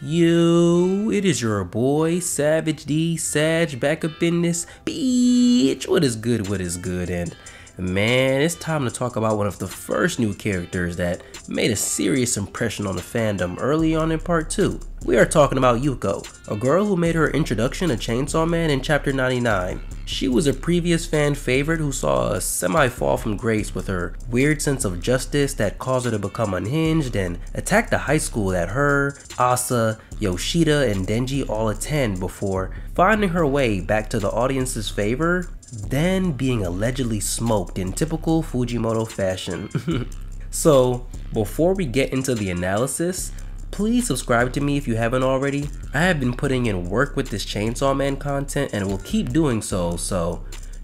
Yo, it is your boy Savage D Sag back up in this bitch. What is good? And man, it's time to talk about one of the first new characters that made a serious impression on the fandom early on in part 2. We are talking about Yuko, a girl who made her introduction to Chainsaw Man in chapter 99. She was a previous fan favorite who saw a semi-fall from grace with her weird sense of justice that caused her to become unhinged and attack the high school that her, Asa, Yoshida, and Denji all attend before finding her way back to the audience's favor, then being allegedly smoked in typical Fujimoto fashion. So, before we get into the analysis, please subscribe to me if you haven't already. I have been putting in work with this Chainsaw Man content and will keep doing so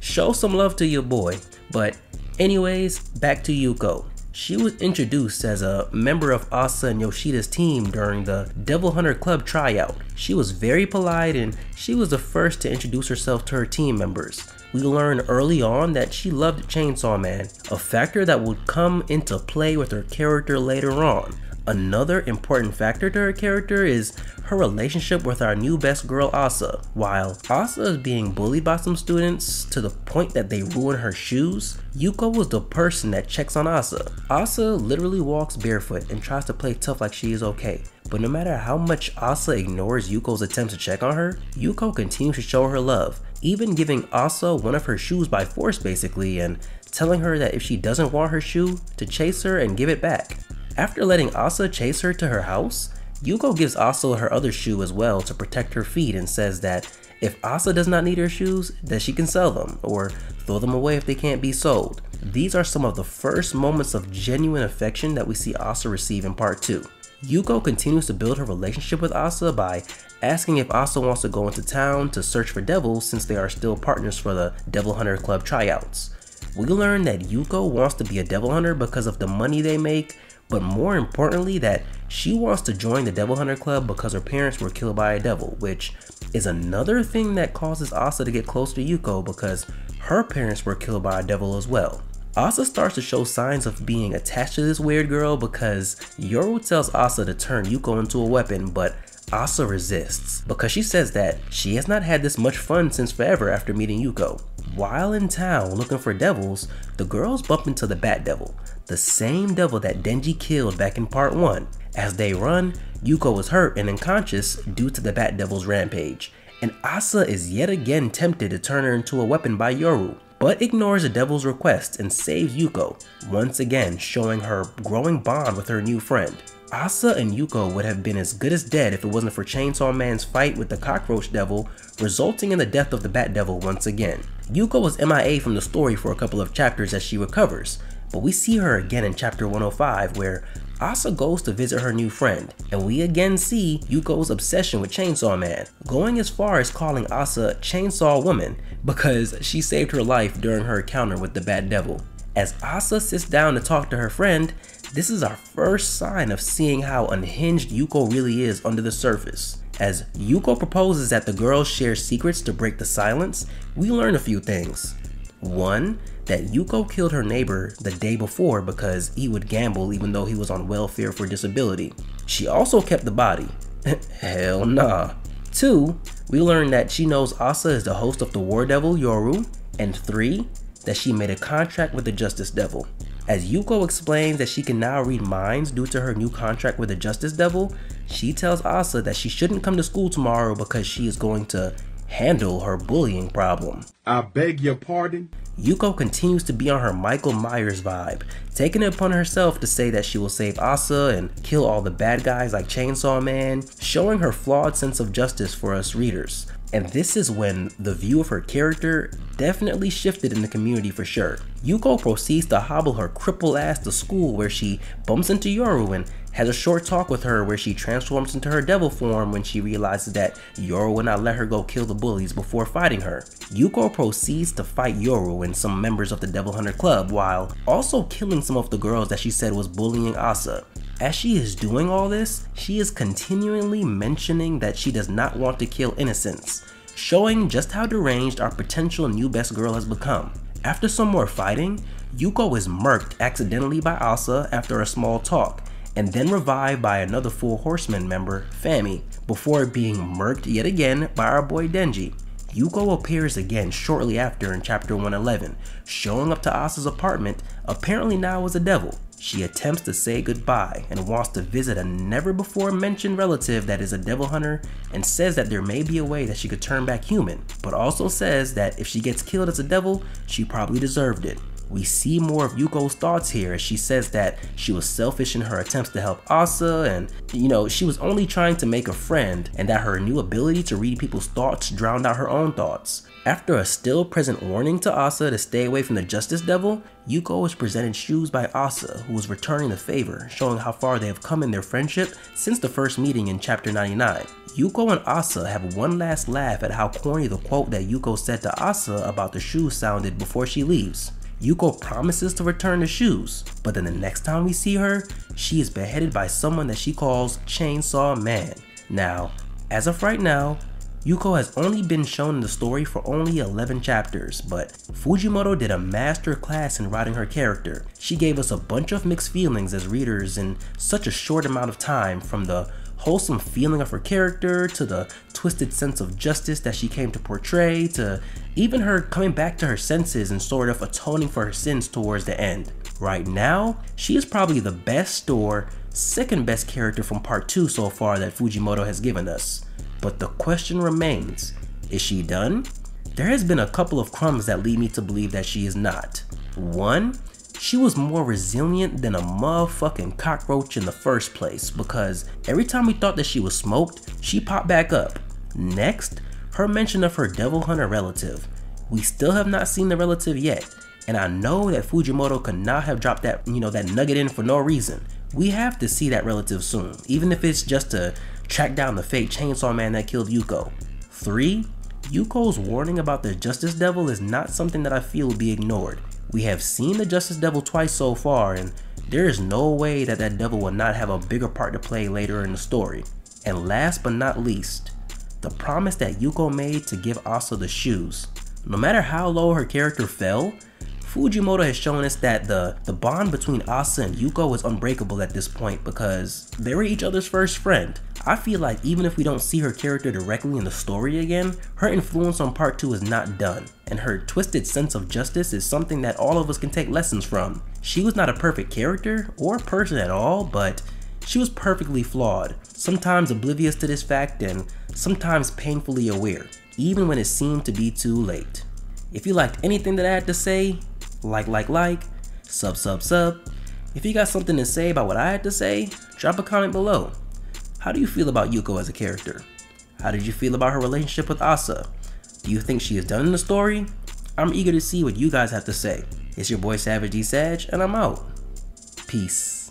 show some love to your boy. But anyways, back to Yuko. She was introduced as a member of Asa and Yoshida's team during the Devil Hunter Club tryout. She was very polite and she was the first to introduce herself to her team members. We learned early on that she loved Chainsaw Man, a factor that would come into play with her character later on. Another important factor to her character is her relationship with our new best girl Asa. While Asa is being bullied by some students to the point that they ruin her shoes, Yuko was the person that checks on Asa. Asa literally walks barefoot and tries to play tough like she is okay. But no matter how much Asa ignores Yuko's attempts to check on her, Yuko continues to show her love, even giving Asa one of her shoes by force basically and telling her that if she doesn't want her shoe, to chase her and give it back. After letting Asa chase her to her house, Yuko gives Asa her other shoe as well to protect her feet and says that if Asa does not need her shoes, that she can sell them or throw them away if they can't be sold. These are some of the first moments of genuine affection that we see Asa receive in part 2. Yuko continues to build her relationship with Asa by asking if Asa wants to go into town to search for devils since they are still partners for the Devil Hunter Club tryouts. We learn that Yuko wants to be a devil hunter because of the money they make, but more importantly that she wants to join the Devil Hunter Club because her parents were killed by a devil, which is another thing that causes Asa to get close to Yuko because her parents were killed by a devil as well. Asa starts to show signs of being attached to this weird girl because Yoru tells Asa to turn Yuko into a weapon, but Asa resists because she says that she has not had this much fun since forever after meeting Yuko. While in town looking for devils, the girls bump into the Bat Devil, the same devil that Denji killed back in part 1. As they run, Yuko is hurt and unconscious due to the Bat Devil's rampage, and Asa is yet again tempted to turn her into a weapon by Yoru, but ignores the devil's request and saves Yuko, once again showing her growing bond with her new friend. Asa and Yuko would have been as good as dead if it wasn't for Chainsaw Man's fight with the Cockroach Devil, resulting in the death of the Bat Devil once again. Yuko was MIA from the story for a couple of chapters as she recovers, but we see her again in chapter 105 where Asa goes to visit her new friend, and we again see Yuko's obsession with Chainsaw Man, going as far as calling Asa Chainsaw Woman because she saved her life during her encounter with the Bat Devil. As Asa sits down to talk to her friend, this is our first sign of seeing how unhinged Yuko really is under the surface. As Yuko proposes that the girls share secrets to break the silence, we learn a few things. 1. That Yuko killed her neighbor the day before because he would gamble even though he was on welfare for disability. She also kept the body. Hell nah. 2. We learn that she knows Asa is the host of the War Devil Yoru. And 3. That she made a contract with the Justice Devil. As Yuko explains that she can now read minds due to her new contract with the Justice Devil, she tells Asa that she shouldn't come to school tomorrow because she is going to handle her bullying problem. I beg your pardon? Yuko continues to be on her Michael Myers vibe, taking it upon herself to say that she will save Asa and kill all the bad guys like Chainsaw Man, showing her flawed sense of justice for us readers. And this is when the view of her character definitely shifted in the community for sure. Yuko proceeds to hobble her crippled ass to school where she bumps into Yoru and has a short talk with her where she transforms into her devil form when she realizes that Yoru will not let her go kill the bullies before fighting her. Yuko proceeds to fight Yoru and some members of the Devil Hunter Club while also killing some of the girls that she said was bullying Asa. As she is doing all this, she is continually mentioning that she does not want to kill innocents, showing just how deranged our potential new best girl has become. After some more fighting, Yuko is murked accidentally by Asa after a small talk, and then revived by another Four Horsemen member, Fami, before being murked yet again by our boy Denji. Yuko appears again shortly after in chapter 111, showing up to Asa's apartment, apparently now as a devil. She attempts to say goodbye and wants to visit a never before mentioned relative that is a devil hunter, and says that there may be a way that she could turn back human, but also says that if she gets killed as a devil, she probably deserved it. We see more of Yuko's thoughts here as she says that she was selfish in her attempts to help Asa, and she was only trying to make a friend, and that her new ability to read people's thoughts drowned out her own thoughts. After a still present warning to Asa to stay away from the Justice Devil, Yuko is presented shoes by Asa, who is returning the favor, showing how far they have come in their friendship since the first meeting in chapter 99. Yuko and Asa have one last laugh at how corny the quote that Yuko said to Asa about the shoes sounded before she leaves. Yuko promises to return the shoes, but then the next time we see her, she is beheaded by someone that she calls Chainsaw Man. Now, as of right now, Yuko has only been shown in the story for only 11 chapters, but Fujimoto did a master class in writing her character. She gave us a bunch of mixed feelings as readers in such a short amount of time, from the wholesome feeling of her character, to the twisted sense of justice that she came to portray, to even her coming back to her senses and sort of atoning for her sins towards the end. Right now, she is probably the best or second best character from part 2 so far that Fujimoto has given us. But the question remains, is she done? There has been a couple of crumbs that lead me to believe that she is not. One, she was more resilient than a motherfucking cockroach in the first place, because every time we thought that she was smoked, she popped back up. Next, her mention of her devil hunter relative. We still have not seen the relative yet, and I know that Fujimoto could not have dropped that, that nugget in for no reason. We have to see that relative soon, even if it's just to track down the fake Chainsaw Man that killed Yuko. 3. Yuko's warning about the Justice Devil is not something that I feel will be ignored. We have seen the Justice Devil twice so far, and there is no way that that devil will not have a bigger part to play later in the story. And last but not least, the promise that Yuko made to give Asa the shoes. No matter how low her character fell, Fujimoto has shown us that the bond between Asa and Yuko is unbreakable at this point, because they were each other's first friend. I feel like even if we don't see her character directly in the story again, her influence on part 2 is not done, and her twisted sense of justice is something that all of us can take lessons from. She was not a perfect character or person at all, but she was perfectly flawed, sometimes oblivious to this fact and sometimes painfully aware, even when it seemed to be too late. If you liked anything that I had to say, like, sub. If you got something to say about what I had to say, drop a comment below. How do you feel about Yuko as a character? How did you feel about her relationship with Asa? Do you think she is done in the story? I'm eager to see what you guys have to say. It's your boy Savage D Sag, and I'm out. Peace.